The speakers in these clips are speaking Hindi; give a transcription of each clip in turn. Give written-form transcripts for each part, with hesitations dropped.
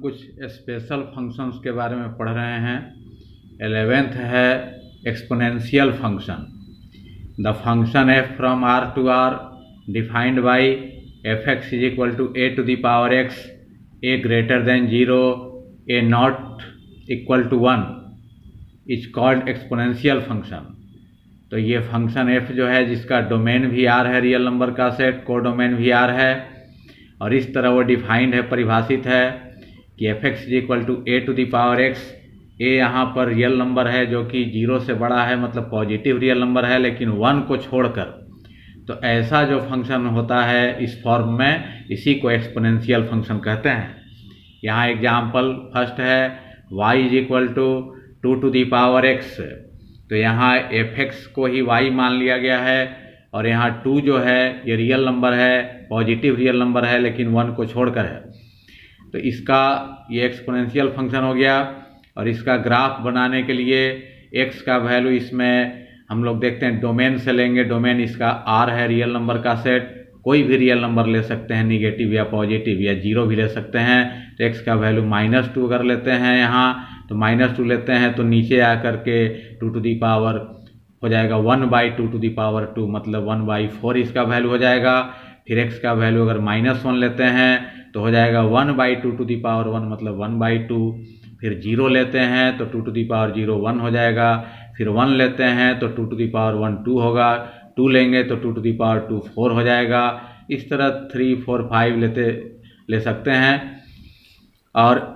कुछ स्पेशल फंक्शंस के बारे में पढ़ रहे हैं। 11th है exponential function. The function f from r to r defined by fx is equal to a to the power x, a greater than 0, a not equal to 1 is called exponential function. तो ये फंक्शन f जो है जिसका डोमेन भी r है, रियल नंबर का सेट, को डोमेन भी r है, और इस तरह वो डिफाइंड है, परिभाषित है कि fx is equal to a to the power x। a यहाँ पर रियल नंबर है जो कि 0 से बड़ा है, मतलब पॉजिटिव रियल नंबर है, लेकिन 1 को छोड़कर। तो ऐसा जो फंक्शन होता है इस फॉर्म में, इसी को एक्सपोनेंशियल फंक्शन कहते हैं। यहाँ एग्जाम्पल फर्स्ट है y is equal to 2 to the power x। तो यहाँ fx को ही y मान लिया गया है, और यहाँ 2 जो है ये रियल नंबर है, पॉजिटिव रियल नंबर है, लेकिन 1 को छोड़कर है। तो इसका ये एक्सपोनेंशियल फंक्शन हो गया। और इसका ग्राफ बनाने के लिए x का वैल्यू इसमें हम लोग देखते हैं डोमेन से लेंगे। डोमेन इसका r है, रियल नंबर का सेट, कोई भी रियल नंबर ले सकते हैं, निगेटिव या पॉजिटिव या 0 भी ले सकते हैं। तो x का वैल्यू -2 अगर लेते हैं यहाँ, तो -2 लेते हैं तो नीचे आकर के 2 टू दी पावर हो जाएगा 1/2 टू दी पावर 2, मतलब 1/4 इसका वैल्यू हो जाएगा। फिर x का वैल्यू अगर -1 लेते हैं तो हो जाएगा 1/2 टू दी पावर 1, मतलब 1/2। फिर 0 लेते हैं तो 2 टू दी पावर 0 1 हो जाएगा। फिर 1 लेते हैं तो 2 टू दी पावर 1 2 होगा। 2 लेंगे तो 2 टू दी पावर 2 4 हो जाएगा। इस तरह 3 4 5 ले सकते हैं। और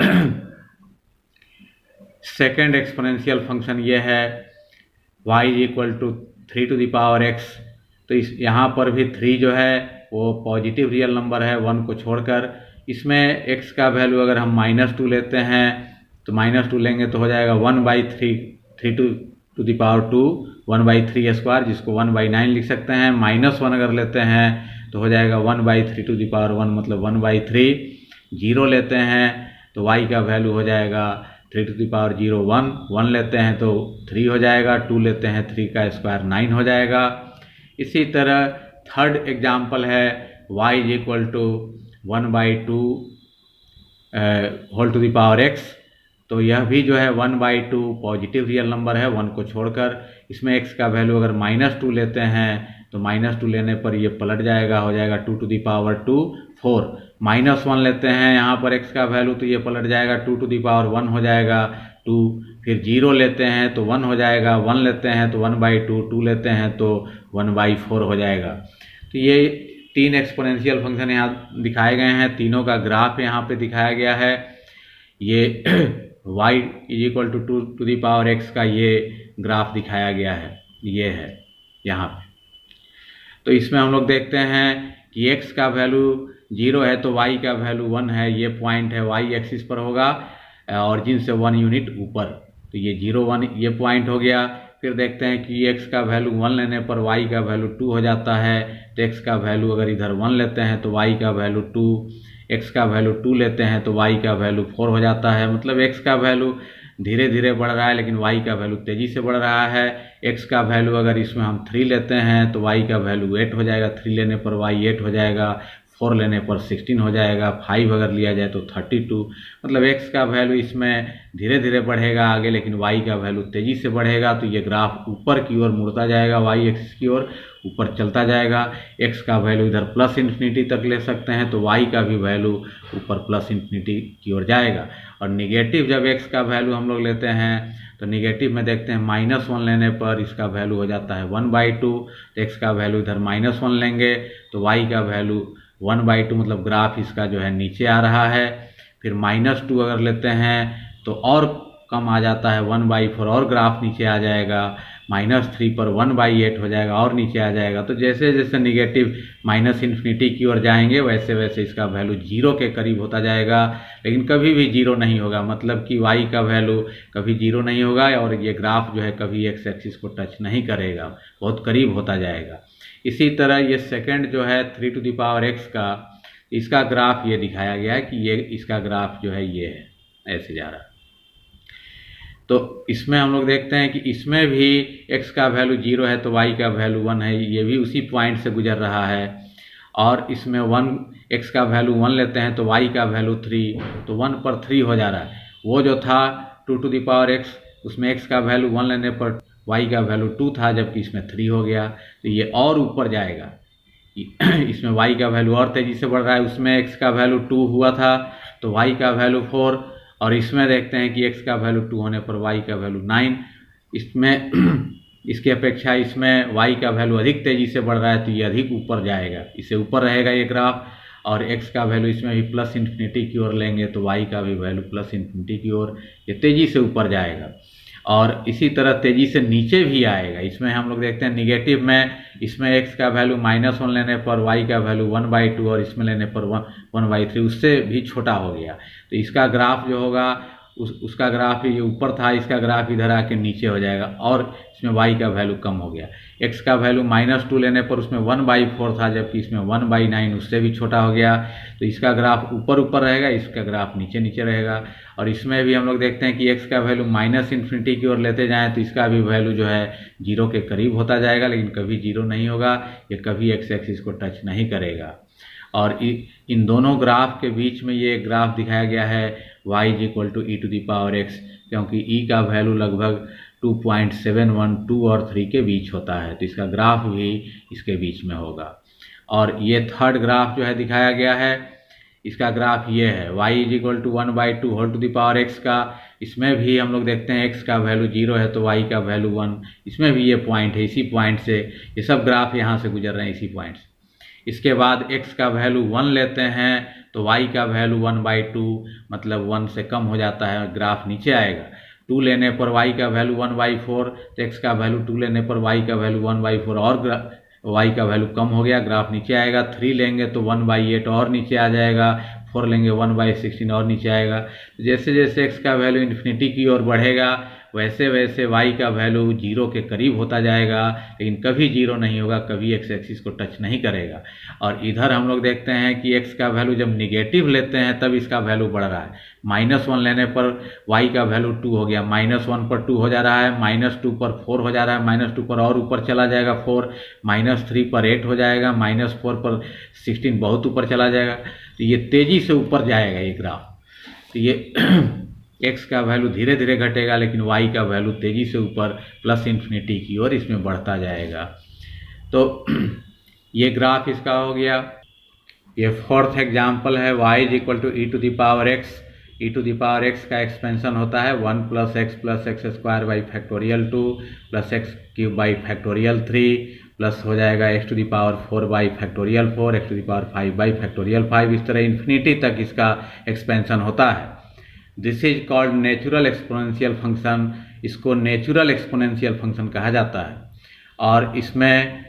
सेकेंड एक्सपोनेंशियल फंक्शन ये है y is equal to 3 to the power x। तो इस यहाँ पर भी 3 जो है वो पॉजिटिव रियल नंबर है, 1 को छोड़कर। इसमें x का वैल्यू अगर हम -2 लेते हैं तो -2 लेंगे तो हो जाएगा 1/3, 3 टू दी पावर 2, 1/3 स्क्वायर, जिसको 1/9 लिख सकते हैं। -1 अगर लेते हैं तो हो जाएगा 1/3 टू दी पावर 1, मतलब 1/3। 0 लेते हैं तो y का वैल्यू हो जाएगा 3 टू दी पावर 0 1। 1 लेते हैं तो 3 हो जाएगा। 2 लेते हैं 3 का स्क्वायर 9 हो जाएगा। इसी तरह थर्ड एग्जाम्पल है y is equal to 1/2 whole to the power x। तो यह भी जो है 1/2 पॉजिटिव रियल नंबर है, 1 को छोड़कर। इसमें x का वैल्यू अगर -2 लेते हैं तो -2 लेने पर ये पलट जाएगा, हो जाएगा 2 टू दी पावर 2 4। -1 लेते हैं यहाँ पर x का वैल्यू तो ये पलट जाएगा 2 टू दी पावर 1 हो जाएगा 2। फिर 0 लेते हैं तो 1 हो जाएगा। 1 लेते हैं तो 1/2, 2 लेते हैं तो 1/4 हो जाएगा। तो ये 3 एक्सपोनेंशियल फंक्शन यहाँ दिखाए गए हैं। तीनों का ग्राफ यहाँ पे दिखाया गया है। ये y is equal to 2 to the power x का ये ग्राफ दिखाया गया है, ये है यहाँ पे। तो इसमें हम लोग देखते हैं कि x का वैल्यू 0 है तो y का वैल्यू 1 है। ये पॉइंट है y एक्सिस पर होगा, ऑरिजिन से 1 यूनिट ऊपर। तो ये 0 1 ये पॉइंट हो गया। फिर देखते हैं कि x का वैल्यू 1 लेने पर y का वैल्यू 2 हो जाता है। तो x का वैल्यू अगर इधर 1 लेते हैं तो y का वैल्यू 2, x का वैल्यू 2 लेते हैं तो y का वैल्यू 4 हो जाता है। मतलब x का वैल्यू धीरे धीरे बढ़ रहा है, लेकिन y का वैल्यू तेज़ी से बढ़ रहा है। x का वैल्यू अगर इसमें हम 3 लेते हैं तो y का वैल्यू 8 हो जाएगा। 3 लेने पर y 8 हो जाएगा। 4 लेने पर 16 हो जाएगा। 5 अगर लिया जाए तो 32। मतलब x का वैल्यू इसमें धीरे धीरे बढ़ेगा आगे, लेकिन y का वैल्यू तेज़ी से बढ़ेगा। तो ये ग्राफ ऊपर की ओर मुड़ता जाएगा, y एक्सिस की ओर ऊपर चलता जाएगा। x का वैल्यू इधर +∞ तक ले सकते हैं तो y का भी वैल्यू ऊपर +∞ की ओर जाएगा। और निगेटिव जब x का वैल्यू हम लोग लेते हैं तो निगेटिव में देखते हैं -1 लेने पर इसका वैल्यू हो जाता है 1/2। तो x का वैल्यू इधर -1 लेंगे तो y का वैल्यू 1/2, मतलब ग्राफ इसका जो है नीचे आ रहा है। फिर -2 अगर लेते हैं तो और कम आ जाता है 1/4, और ग्राफ नीचे आ जाएगा। -3 पर 1/8 हो जाएगा और नीचे आ जाएगा। तो जैसे जैसे निगेटिव -∞ की ओर जाएंगे वैसे वैसे इसका वैल्यू 0 के करीब होता जाएगा, लेकिन कभी भी 0 नहीं होगा। मतलब कि y का वैल्यू कभी 0 नहीं होगा, और ये ग्राफ जो है कभी x एक्सिस को टच नहीं करेगा, बहुत करीब होता जाएगा। इसी तरह ये सेकंड जो है 3 टू दी पावर x का, इसका ग्राफ ये दिखाया गया है कि ये इसका ग्राफ जो है ये है, ऐसे जा रहा है। तो इसमें हम लोग देखते हैं कि इसमें भी x का वैल्यू 0 है तो y का वैल्यू 1 है। ये भी उसी पॉइंट से गुजर रहा है। और इसमें 1 x का वैल्यू 1 लेते हैं तो y का वैल्यू 3, तो 1 पर 3 हो जा रहा है। वो जो था 2x उसमें x का वैल्यू 1 लेने पर y का वैल्यू 2 था, जबकि इसमें 3 हो गया, तो ये और ऊपर जाएगा। इसमें y का वैल्यू और तेज़ी से बढ़ रहा है, उसमें x का वैल्यू 2 हुआ था तो y का वैल्यू 4, और इसमें देखते हैं कि x का वैल्यू 2 होने पर y का वैल्यू 9। इसमें इसकी अपेक्षा इसमें y का वैल्यू अधिक तेज़ी से बढ़ रहा है, तो ये अधिक ऊपर जाएगा, इससे ऊपर रहेगा ये ग्राफ। और x का वैल्यू इसमें भी प्लस इन्फिनिटी की ओर लेंगे तो y का भी वैल्यू प्लस इन्फिनिटी की ओर ये तेज़ी से ऊपर जाएगा। और इसी तरह तेज़ी से नीचे भी आएगा। इसमें हम लोग देखते हैं निगेटिव में, इसमें x का वैल्यू -1 लेने पर y का वैल्यू 1/2 और इसमें लेने पर 1/3, उससे भी छोटा हो गया। तो इसका ग्राफ जो होगा उसका ग्राफ ये ऊपर था, इसका ग्राफ इधर आके नीचे हो जाएगा और इसमें y का वैल्यू कम हो गया। x का वैल्यू -2 लेने पर उसमें 1/4 था, जबकि इसमें 1/9, उससे भी छोटा हो गया। तो इसका ग्राफ ऊपर ऊपर रहेगा, इसका ग्राफ नीचे नीचे रहेगा। और इसमें भी हम लोग देखते हैं कि x का वैल्यू -इन्फिनिटी की ओर लेते जाएँ तो इसका भी वैल्यू जो है 0 के करीब होता जाएगा, लेकिन कभी 0 नहीं होगा, ये कभी x एक्सिस को टच नहीं करेगा। और इन दोनों ग्राफ के बीच में ये ग्राफ दिखाया गया है y e⁻x, क्योंकि e का वैल्यू लगभग 2.71, 2 और 3 के बीच होता है, तो इसका ग्राफ भी इसके बीच में होगा। और ये थर्ड ग्राफ जो है दिखाया गया है, इसका ग्राफ ये है y = 1/2 का। इसमें भी हम लोग देखते हैं x का वैल्यू 0 है तो y का वैल्यू 1, इसमें भी ये पॉइंट है, इसी पॉइंट से ये सब ग्राफ यहाँ से गुजर रहे हैं, इसी पॉइंट से। इसके बाद x का वैल्यू 1 लेते हैं तो y का वैल्यू 1/2, मतलब 1 से कम हो जाता है, ग्राफ नीचे आएगा। 2 लेने पर y का वैल्यू 1/4, तो x का वैल्यू 2 लेने पर y का वैल्यू 1/4 और y का वैल्यू कम हो गया, ग्राफ नीचे आएगा। 3 लेंगे तो 1/8 और नीचे आ जाएगा, 4 लेंगे 1/16 और नीचे आएगा। जैसे जैसे x का वैल्यू इन्फिनिटी की ओर बढ़ेगा वैसे वैसे y का वैल्यू 0 के करीब होता जाएगा, लेकिन कभी 0 नहीं होगा, कभी x एक्सिस को टच नहीं करेगा। और इधर हम लोग देखते हैं कि x का वैल्यू जब निगेटिव लेते हैं तब इसका वैल्यू बढ़ रहा है। -1 लेने पर y का वैल्यू 2 हो गया, -1 पर 2 हो जा रहा है, -2 पर 4 हो जा रहा है, -2 पर और ऊपर चला जाएगा 4, -3 पर 8 हो जाएगा, -4 पर 16 बहुत ऊपर चला जाएगा। तो ये तेज़ी से ऊपर जाएगा ये ग्राफ। तो ये x का वैल्यू धीरे धीरे घटेगा, लेकिन y का वैल्यू तेज़ी से ऊपर प्लस इन्फिनिटी की ओर इसमें बढ़ता जाएगा। तो ये ग्राफ इसका हो गया। ये फोर्थ एग्जाम्पल है y e⁻x। e⁻x का एक्सपेंशन होता है 1 + x + x² 2 + x³ 3 प्लस हो जाएगा x⁴ 4 x⁵ 5 इस तरह इन्फिनिटी तक इसका एक्सपेंशन होता है। This is called natural exponential function. इसको नेचुरल एक्सपोनेंशियल फंक्शन कहा जाता है। और इसमें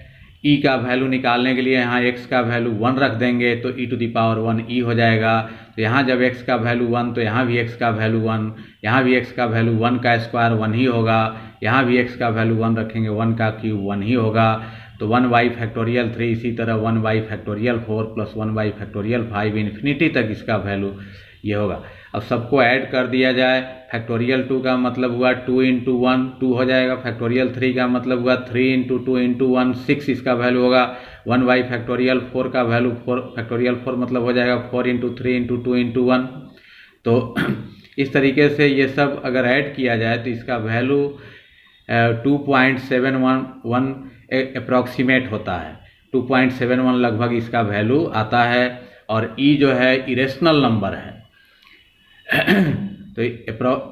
e का वैल्यू निकालने के लिए यहाँ x का वैल्यू 1 रख देंगे तो e⁻1 e हो जाएगा। तो यहाँ जब x का वैल्यू 1 तो यहाँ भी x का वैल्यू 1, यहाँ भी x का वैल्यू 1 का स्क्वायर 1 ही होगा, यहाँ भी x का वैल्यू 1 रखेंगे 1 का क्यूब 1 ही होगा। तो 1/3, इसी तरह 1/4 प्लस 1/5 इन्फिनिटी तक इसका वैल्यू ये होगा। अब सबको ऐड कर दिया जाए। फैक्टोरियल 2 का मतलब हुआ 2 × 1 2 हो जाएगा। फैक्टोरियल 3 का मतलब हुआ 3 × 2 × 1 6 इसका वैल्यू होगा। 1/4 का वैल्यू 4 फैक्टोरियल 4 मतलब हो जाएगा 4 × 3 × 2 × 1। तो इस तरीके से ये सब अगर ऐड किया जाए तो इसका वैल्यू 2.71 अप्रॉक्सीमेट होता है। 2.71 लगभग इसका वैल्यू आता है। और ई जो है इरेशनल नंबर है तो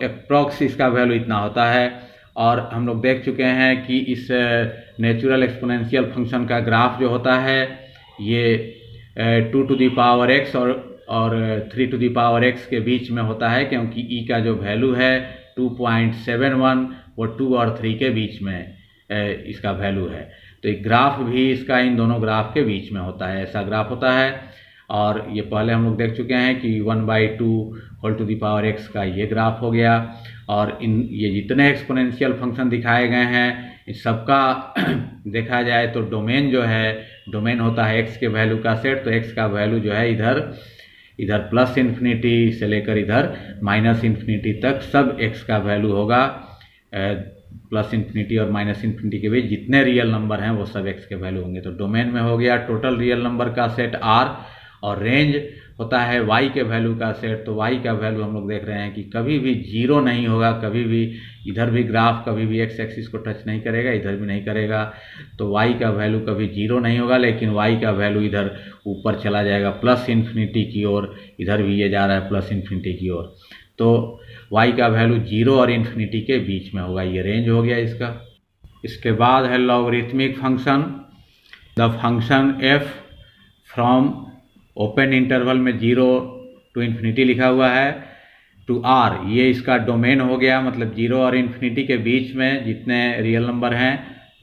अप्रॉक्स इसका वैल्यू इतना होता है। और हम लोग देख चुके हैं कि इस नेचुरल एक्सपोनेंशियल फंक्शन का ग्राफ जो होता है ये 2⁻x और 3⁻x के बीच में होता है, क्योंकि ई का जो वैल्यू है 2.71 वो 2 और 3 के बीच में इसका वैल्यू है। तो एक ग्राफ भी इसका इन दोनों ग्राफ के बीच में होता है, ऐसा ग्राफ होता है। और ये पहले हम लोग देख चुके हैं कि 1/2 का ये ग्राफ हो गया। और ये जितने एक्सपोनेंशियल फंक्शन दिखाए गए हैं इन सबका देखा जाए तो डोमेन जो है, डोमेन होता है x के वैल्यू का सेट। तो x का वैल्यू जो है इधर प्लस इन्फिनिटी से लेकर इधर माइनस इन्फिनिटी तक सब x का वैल्यू होगा। प्लस इन्फिनिटी और माइनस इन्फिनिटी के बीच जितने रियल नंबर हैं वो सब x के वैल्यू होंगे। तो डोमेन में हो गया टोटल रियल नंबर का सेट R, और रेंज होता है y के वैल्यू का सेट। तो y का वैल्यू हम लोग देख रहे हैं कि कभी भी जीरो नहीं होगा, कभी भी इधर भी ग्राफ कभी भी एक्स एक्सिस को टच नहीं करेगा, इधर भी नहीं करेगा। तो y का वैल्यू कभी जीरो नहीं होगा, लेकिन y का वैल्यू इधर ऊपर चला जाएगा प्लस इन्फिनिटी की ओर, इधर भी ये जा रहा है प्लस इन्फिनिटी की ओर। तो y का वैल्यू जीरो और इन्फिनिटी के बीच में होगा, ये रेंज हो गया इसका। इसके बाद है logarithmic function. The function f from open interval में 0 to इन्फिनिटी लिखा हुआ है टू r, ये इसका डोमेन हो गया, मतलब 0 और इन्फिनिटी के बीच में जितने रियल नंबर हैं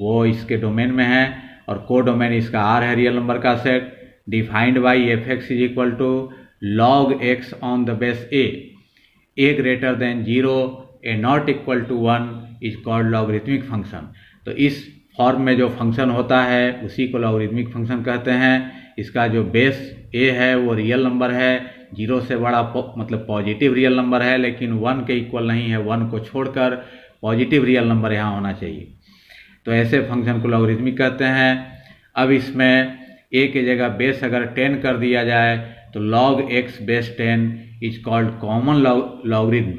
वो इसके डोमेन में हैं, और को डोमेन इसका r है रियल नंबर का set. Defined by F X is equal to log X on the base A greater than 0, A not equal to 1 is called logarithmic function. तो इस फॉर्म में जो फंक्शन होता है उसी को लॉगरिथमिक फंक्शन कहते हैं। इसका जो बेस ए है वो रियल नंबर है, 0 से बड़ा मतलब पॉजिटिव रियल नंबर है, लेकिन 1 के इक्वल नहीं है, 1 को छोड़कर पॉजिटिव रियल नंबर यहाँ होना चाहिए। तो ऐसे फंक्शन को लॉगरिथमिक कहते हैं। अब इसमें ए की जगह बेस अगर 10 कर दिया जाए तो log x base 10 is called common logarithm.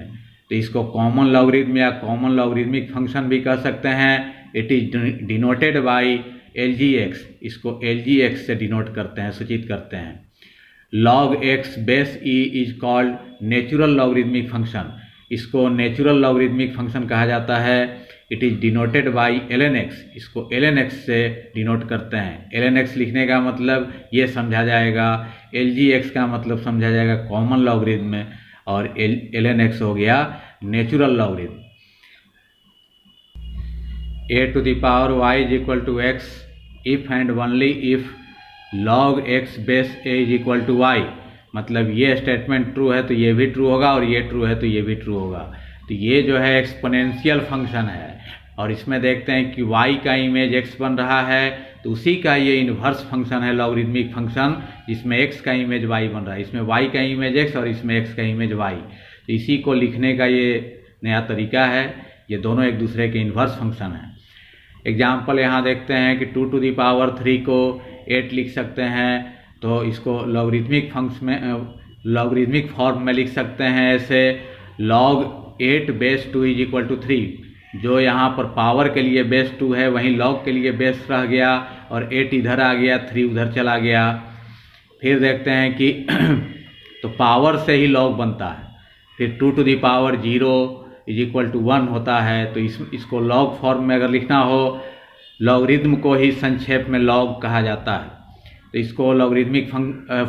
तो इसको कॉमन लॉगरिथम या कॉमन लॉगरिथमिक फंक्शन भी कह सकते हैं। It is denoted by LGX, इसको LGX से डिनोट करते हैं, सूचित करते हैं। log x base e is called natural logarithmic function, इसको नेचुरल लॉगरिथमिक फंक्शन कहा जाता है। It is denoted by ln x, इसको ln x से डिनोट करते हैं। ln x लिखने का मतलब ये समझा जाएगा, LGX का मतलब समझा जाएगा कॉमन लॉगरिथम, और ln x हो गया natural logarithm. a to the power y is equal to x if and only if log x base a is equal to y, मतलब ये स्टेटमेंट ट्रू है तो ये भी ट्रू होगा, और ये ट्रू है तो ये भी ट्रू होगा। तो ये जो है एक्सपोनेंशियल फंक्शन है, और इसमें देखते हैं कि y का इमेज x बन रहा है, तो उसी का ये इन्वर्स फंक्शन है लॉगरिथमिक फंक्शन, जिसमें x का इमेज y बन रहा है। इसमें y का इमेज x और इसमें x का इमेज y। तो इसी को लिखने का ये नया तरीका है, ये दोनों एक दूसरे के इन्वर्स फंक्शन हैं। एग्जाम्पल यहाँ देखते हैं कि 2 to the power 3 को 8 लिख सकते हैं, तो इसको लॉगरिथमिक फंक्शन में लॉगरिथमिक फॉर्म में लिख सकते हैं ऐसे, log 8 base 2 is equal to 3। जो यहाँ पर पावर के लिए बेस 2 है वहीं log के लिए बेस रह गया, और 8 इधर आ गया, 3 उधर चला गया। फिर देखते हैं कि तो पावर से ही log बनता है, फिर 2 to the power 0 is equal to 1 होता है। तो इसको लॉग फॉर्म में अगर लिखना हो, लॉगरिथम को ही संक्षेप में लॉग कहा जाता है। तो इसको लॉगरिथमिक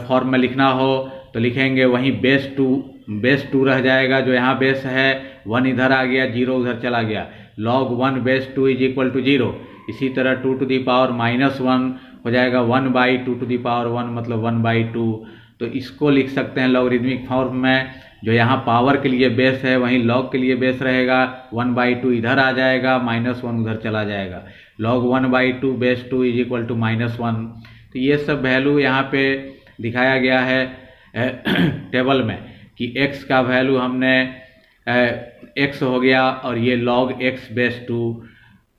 फॉर्म में लिखना हो तो लिखेंगे वहीं बेस 2 रह जाएगा, जो यहाँ बेस है, 1 इधर आ गया, 0 उधर चला गया, log 1 base 2 is equal to 0। इसी तरह 2 to the power -1 हो जाएगा 1 बाई 2 to the power 1, मतलब 1/2। तो इसको लिख सकते हैं लॉगरिथमिक फॉर्म में, जो यहाँ पावर के लिए बेस है वहीं log के लिए बेस रहेगा, 1/2 इधर आ जाएगा, -1 उधर चला जाएगा, log 1/2 base 2 is equal to -1। तो ये सब वैल्यू यहाँ पे दिखाया गया है टेबल में कि x का वैल्यू हमने x हो गया, और ये log x बेस 2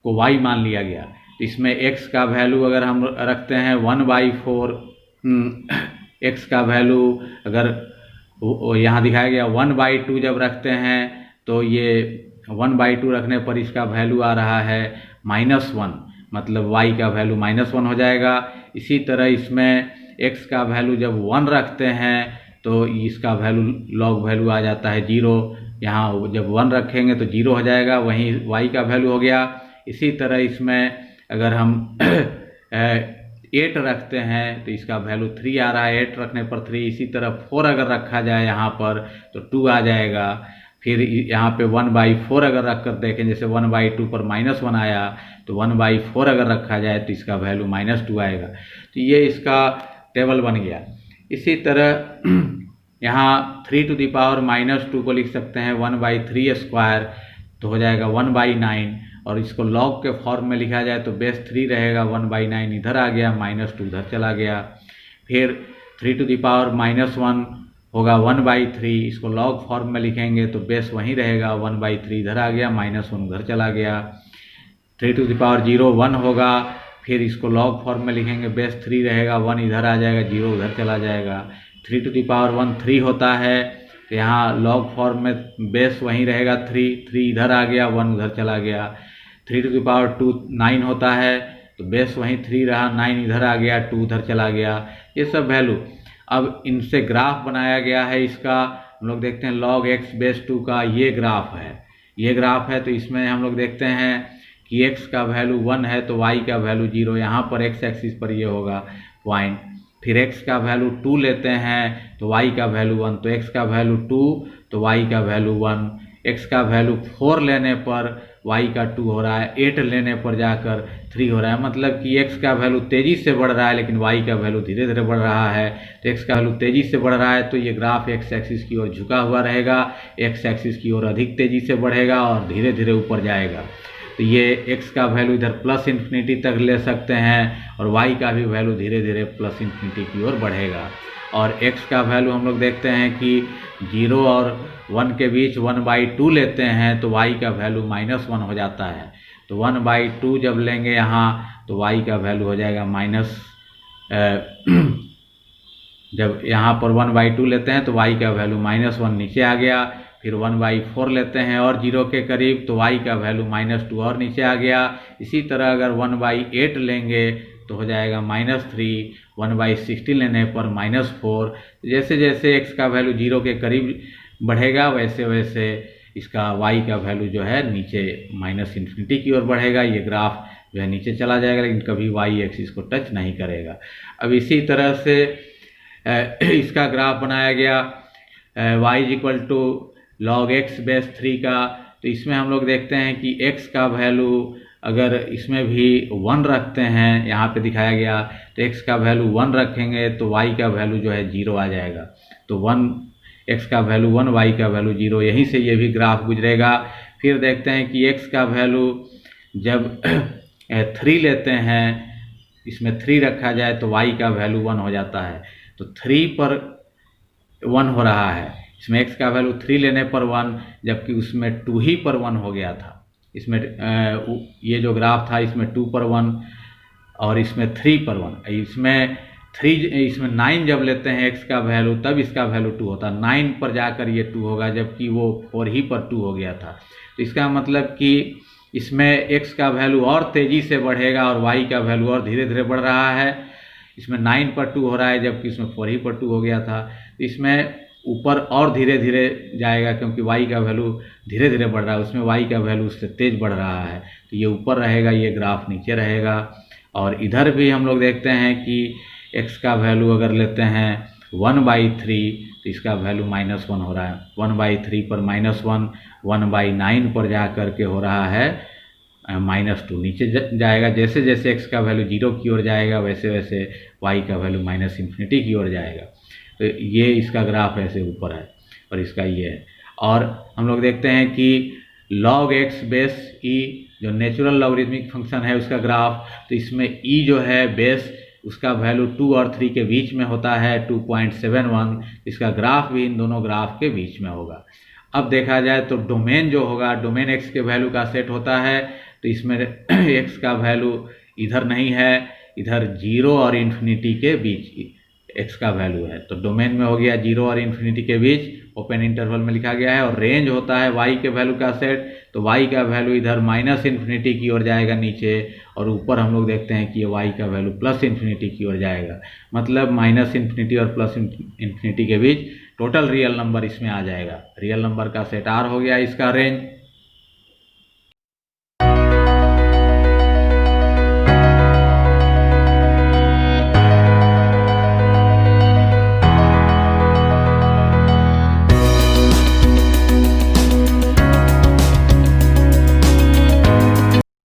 को y मान लिया गया। तो इसमें x का वैल्यू अगर हम रखते हैं 1/4, x का वैल्यू अगर यहाँ दिखाया गया 1/2 जब रखते हैं तो ये 1/2 रखने पर इसका वैल्यू आ रहा है -1, मतलब y का वैल्यू -1 हो जाएगा। इसी तरह इसमें x का वैल्यू जब 1 रखते हैं तो इसका वैल्यू log वैल्यू आ जाता है 0। यहाँ जब 1 रखेंगे तो 0 हो जाएगा, वहीं y का वैल्यू हो गया। इसी तरह इसमें अगर हम 8 रखते हैं तो इसका वैल्यू 3 आ रहा है, 8 रखने पर 3। इसी तरह 4 अगर रखा जाए यहाँ पर तो 2 आ जाएगा। फिर यहाँ पे 1/4 अगर रख कर देखें, जैसे 1/2 पर -1 आया, तो 1/4 अगर रखा जाए तो इसका वैल्यू -2 आएगा। तो ये इसका टेबल बन गया। इसी तरह यहाँ 3 to the power -2 को लिख सकते हैं 1/3², तो हो जाएगा 1/9। और इसको log के फॉर्म में लिखा जाए तो बेस 3 रहेगा, 1/9 इधर आ गया, -2 उधर चला गया। फिर 3 to the power -1 होगा 1/3, इसको log फॉर्म में लिखेंगे तो बेस वहीं रहेगा, 1/3 इधर आ गया, -1 उधर चला गया। 3 to the power 0 1 होगा, फिर इसको लॉग फॉर्म में लिखेंगे, बेस 3 रहेगा, 1 इधर आ जाएगा, 0 उधर चला जाएगा। 3 to the power 1 3 होता है, तो यहाँ लॉग फॉर्म में बेस वहीं रहेगा 3 इधर आ गया, 1 उधर चला गया। 3 to the power 2 9 होता है, तो बेस वहीं 3 रहा, 9 इधर आ गया, 2 उधर चला गया। ये सब वैल्यू अब इनसे ग्राफ बनाया गया है। इसका हम लोग देखते हैं log x बेस 2 का ये ग्राफ है, ये ग्राफ है। तो इसमें हम लोग देखते हैं कि x का वैल्यू 1 है तो y का वैल्यू 0, यहाँ पर x एक्सिस पर ये होगा पॉइंट। फिर x का वैल्यू 2 लेते हैं तो y का वैल्यू 1, तो x का वैल्यू 2 तो y का वैल्यू 1। x का वैल्यू 4 लेने पर y का 2 हो रहा है, 8 लेने पर जाकर 3 हो रहा है। मतलब कि x का वैल्यू तेज़ी से बढ़ रहा है लेकिन y का वैल्यू धीरे धीरे बढ़ रहा है। तो x का वैल्यू तेज़ी से बढ़ रहा है तो ये ग्राफ x एक्सिस की ओर झुका हुआ रहेगा, x एक्सिस की ओर अधिक तेज़ी से बढ़ेगा और धीरे धीरे ऊपर जाएगा। तो ये x का वैल्यू इधर प्लस इन्फिनिटी तक ले सकते हैं और y का भी वैल्यू धीरे धीरे प्लस इन्फिनिटी की ओर बढ़ेगा। और x का वैल्यू हम लोग देखते हैं कि 0 और 1 के बीच 1/2 लेते हैं तो y का वैल्यू -1 हो जाता है। तो 1/2 जब लेंगे यहाँ तो y का वैल्यू हो जाएगा जब यहाँ पर 1/2 लेते हैं तो y का वैल्यू -1 नीचे आ गया। फिर 1/4 लेते हैं और 0 के करीब तो y का वैल्यू -2 और नीचे आ गया। इसी तरह अगर 1/8 लेंगे तो हो जाएगा -3, 1/60 लेने पर -4। जैसे जैसे x का वैल्यू 0 के करीब बढ़ेगा वैसे वैसे इसका y का वैल्यू जो है नीचे -इन्फिनिटी की ओर बढ़ेगा। ये ग्राफ जो है नीचे चला जाएगा लेकिन कभी y एक्सिस को टच नहीं करेगा। अब इसी तरह से इसका ग्राफ बनाया गया y = log x बेस 3 का। तो इसमें हम लोग देखते हैं कि x का वैल्यू अगर इसमें भी 1 रखते हैं, यहाँ पे दिखाया गया, तो x का वैल्यू 1 रखेंगे तो y का वैल्यू जो है 0 आ जाएगा। तो 1 x का वैल्यू 1, y का वैल्यू 0, यहीं से ये भी ग्राफ गुजरेगा। फिर देखते हैं कि x का वैल्यू जब 3 लेते हैं, इसमें 3 रखा जाए तो y का वैल्यू 1 हो जाता है। तो 3 पर 1 हो रहा है, इसमें x का वैल्यू 3 लेने पर 1, जबकि उसमें 2 ही पर 1 हो गया था। इसमें ये जो ग्राफ था इसमें 2 पर 1 और इसमें 3 पर 1। इसमें 9 जब लेते हैं x का वैल्यू तब इसका वैल्यू 2 होता है, 9 पर जाकर ये 2 होगा जबकि वो 4 ही पर 2 हो गया था। तो इसका मतलब कि इसमें x का वैल्यू और तेज़ी से बढ़ेगा और y का वैल्यू और धीरे धीरे बढ़ रहा है। इसमें 9 पर 2 हो रहा है जबकि इसमें 4 ही पर 2 हो गया था। तो इसमें ऊपर और धीरे धीरे जाएगा क्योंकि y का वैल्यू धीरे धीरे बढ़ रहा है, उसमें y का वैल्यू उससे तेज़ बढ़ रहा है। तो ये ऊपर रहेगा, ये ग्राफ नीचे रहेगा। और इधर भी हम लोग देखते हैं कि x का वैल्यू अगर लेते हैं 1/3 तो इसका वैल्यू -1 हो रहा है। 1/3 पर -1, 1/9 पर जा कर के हो रहा है -2, नीचे जाएगा। जैसे जैसे x का वैल्यू 0 की ओर जाएगा वैसे वैसे y का वैल्यू -इन्फिनिटी की ओर जाएगा। तो ये इसका ग्राफ ऐसे ऊपर है और इसका ये है। और हम लोग देखते हैं कि log x बेस e जो नेचुरल लॉगरिथमिक फंक्शन है उसका ग्राफ, तो इसमें e जो है बेस उसका वैल्यू 2 और 3 के बीच में होता है 2.71। इसका ग्राफ भी इन दोनों ग्राफ के बीच में होगा। अब देखा जाए तो डोमेन जो होगा, डोमेन x के वैल्यू का सेट होता है। तो इसमें x का वैल्यू इधर नहीं है, इधर 0 और इन्फिनिटी के बीच x का वैल्यू है। तो डोमेन में हो गया 0 और इन्फिनिटी के बीच, ओपन इंटरवल में लिखा गया है। और रेंज होता है y के वैल्यू का सेट, तो y का वैल्यू इधर -इन्फिनिटी की ओर जाएगा नीचे, और ऊपर हम लोग देखते हैं कि ये y का वैल्यू +इन्फिनिटी की ओर जाएगा। मतलब -इन्फिनिटी और +इन्फिनिटी के बीच टोटल रियल नंबर इसमें आ जाएगा। रियल नंबर का सेट R हो गया इसका रेंज।